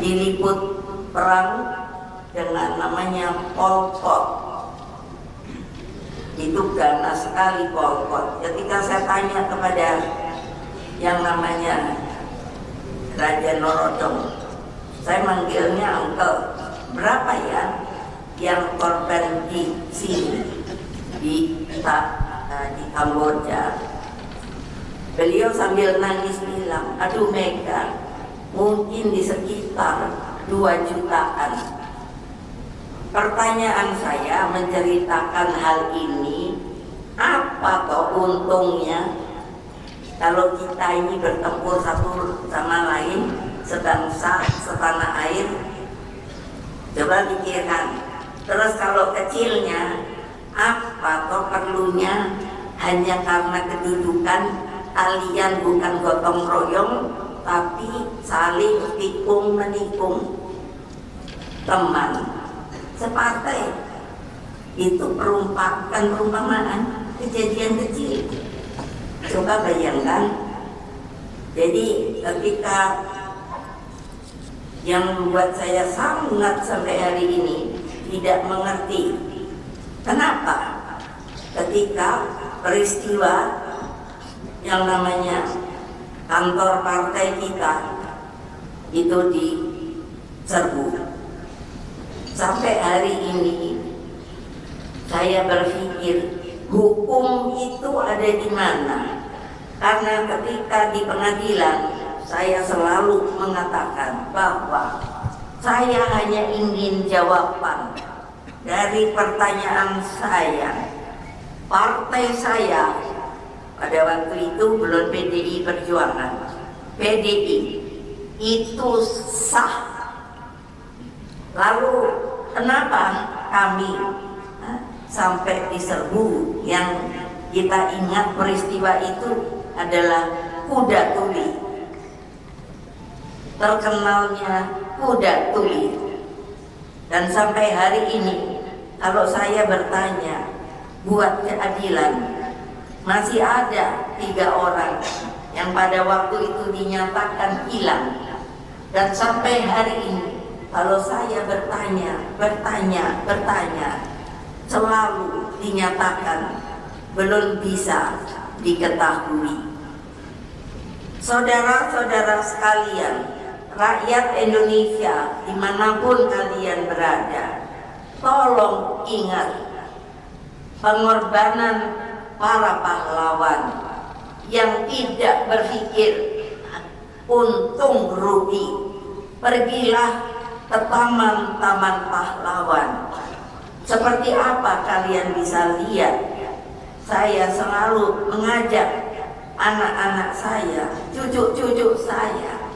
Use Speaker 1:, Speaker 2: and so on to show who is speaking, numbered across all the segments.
Speaker 1: diliput perang dengan namanya Pol Pot. Itu ganas sekali Pol Pot. Ketika saya tanya kepada yang namanya Raja Norodom, saya manggilnya uncle, berapa ya yang korban di sini di Kamboja? Beliau sambil nangis bilang, aduh Mega, mungkin di sekitar 2 jutaan. Pertanyaan saya menceritakan hal ini, apa toh untungnya kalau kita ini bertempur satu sama lain, sebangsa, setanah air? Coba pikirkan. Terus kalau kecilnya, apa toh perlunya hanya karena kedudukan kalian bukan gotong royong, tapi saling tikung menikung, teman separtai. Itu perumpamaan kejadian kecil. Coba bayangkan. Jadi ketika yang membuat saya sangat sampai hari ini tidak mengerti kenapa ketika peristiwa yang namanya kantor partai kita itu diserbu, sampai hari ini saya berpikir hukum itu ada di mana? Karena ketika di pengadilan saya selalu mengatakan bahwa saya hanya ingin jawaban dari pertanyaan saya. Partai saya pada waktu itu belum PDI Perjuangan, PDI itu sah. Lalu kenapa kami sampai diserbu? Yang kita ingat peristiwa itu adalah kuda tuli, terkenalnya kuda tuli. Dan sampai hari ini kalau saya bertanya buat keadilan, masih ada 3 orang yang pada waktu itu dinyatakan hilang. Dan sampai hari ini kalau saya bertanya, selalu dinyatakan belum bisa diketahui. Saudara-saudara sekalian, rakyat Indonesia dimanapun kalian berada, tolong ingat pengorbanan para pahlawan yang tidak berpikir untung rugi. Pergilah ke taman-taman pahlawan. Seperti apa kalian bisa lihat, saya selalu mengajak anak-anak saya, cucu-cucu saya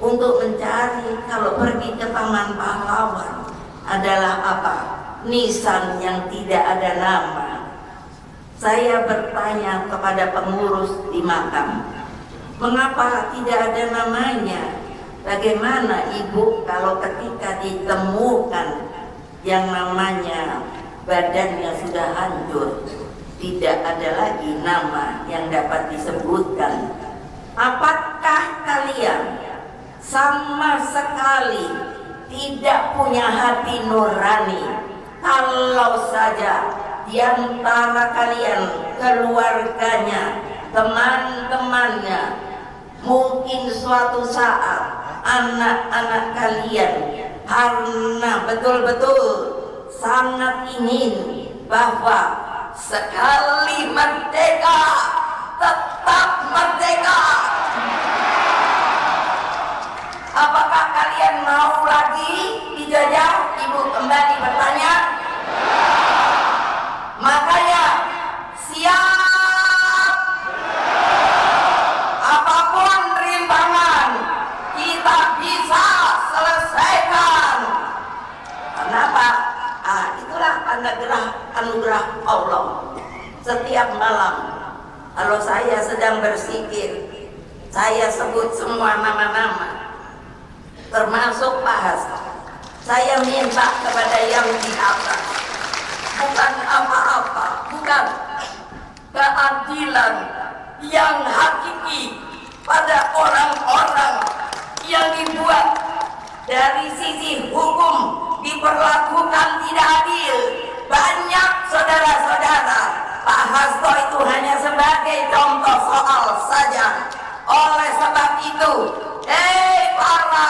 Speaker 1: untuk mencari kalau pergi ke taman pahlawan adalah apa? Nisan yang tidak ada nama. Saya bertanya kepada pengurus di makam, mengapa tidak ada namanya? Bagaimana ibu kalau ketika ditemukan yang namanya badannya sudah hancur, tidak ada lagi nama yang dapat disebutkan? Apakah kalian sama sekali tidak punya hati nurani kalau saja di antara kalian, keluarganya, teman-temannya, mungkin suatu saat anak-anak kalian karena betul-betul sangat ingin bahwa sekali merdeka tetap merdeka, apakah kalian mau lagi dijajah? Ibu kembali bertanya. Makanya siap, apapun rintangan kita bisa selesaikan. Kenapa? Itulah anugerah Allah. Setiap malam kalau saya sedang bersikir, saya sebut semua nama-nama, termasuk Pak Hasan. Saya minta kepada yang di atas, bukan apa-apa, bukan keadilan yang hakiki pada orang-orang yang dibuat dari sisi hukum diperlakukan tidak adil. Banyak saudara-saudara, Pak Hasto itu hanya sebagai contoh soal saja. Oleh sebab itu, para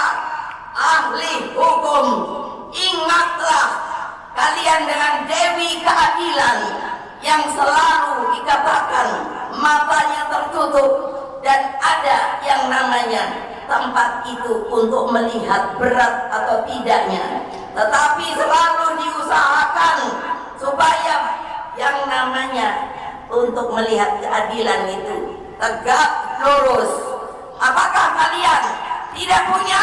Speaker 1: ahli hukum, ingatlah kalian dengan Dewi Keadilan yang selalu dikatakan matanya tertutup dan ada yang namanya tempat itu untuk melihat berat atau tidaknya, tetapi selalu diusahakan supaya yang namanya untuk melihat keadilan itu tegak lurus. Apakah kalian tidak punya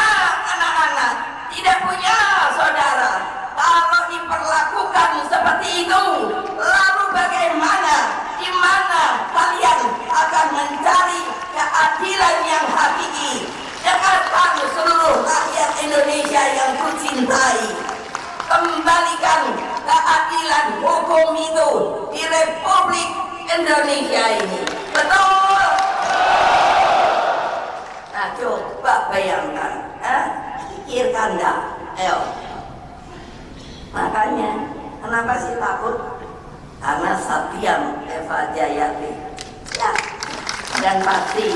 Speaker 1: anak-anak, tidak punya saudara? Kalau diperlakukan seperti itu, lalu bagaimana? Di mana kalian akan mencari keadilan yang hakiki? Dengarkan seluruh rakyat Indonesia yang kucintai, kembalikan keadilan hukum itu di Republik Indonesia ini. Betul? Nah, coba bayangkan, pikirkan dah. Ayo. Makanya, kenapa sih takut? Karena Satyam Eva Jayati. Ya, dan pasti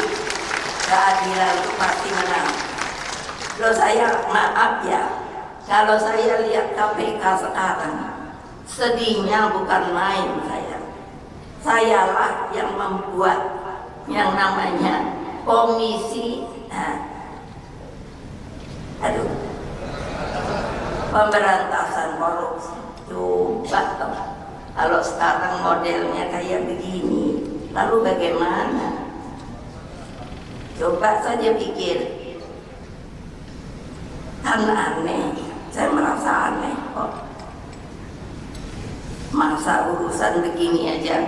Speaker 1: keadilan itu pasti menang. Loh, saya maaf ya, kalau saya lihat KPK sekarang, sedihnya bukan main saya. Sayalah yang membuat yang namanya komisi pemberantasan korupsi. Coba toh, kalau sekarang modelnya kayak begini, lalu bagaimana? Coba saja pikir. Kan aneh, saya merasa aneh kok. Masa urusan begini aja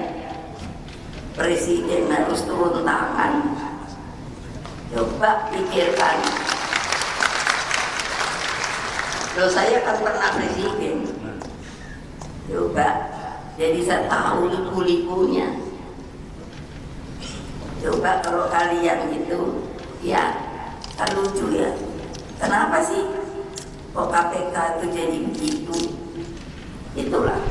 Speaker 1: presiden harus turun tangan? Coba pikirkan. Loh, saya kan pernah presiden. Coba, jadi saya tahu liku-likunya. Coba kalau kalian gitu, ya kan lucu ya. Kenapa sih kok KPK itu jadi begitu? Itulah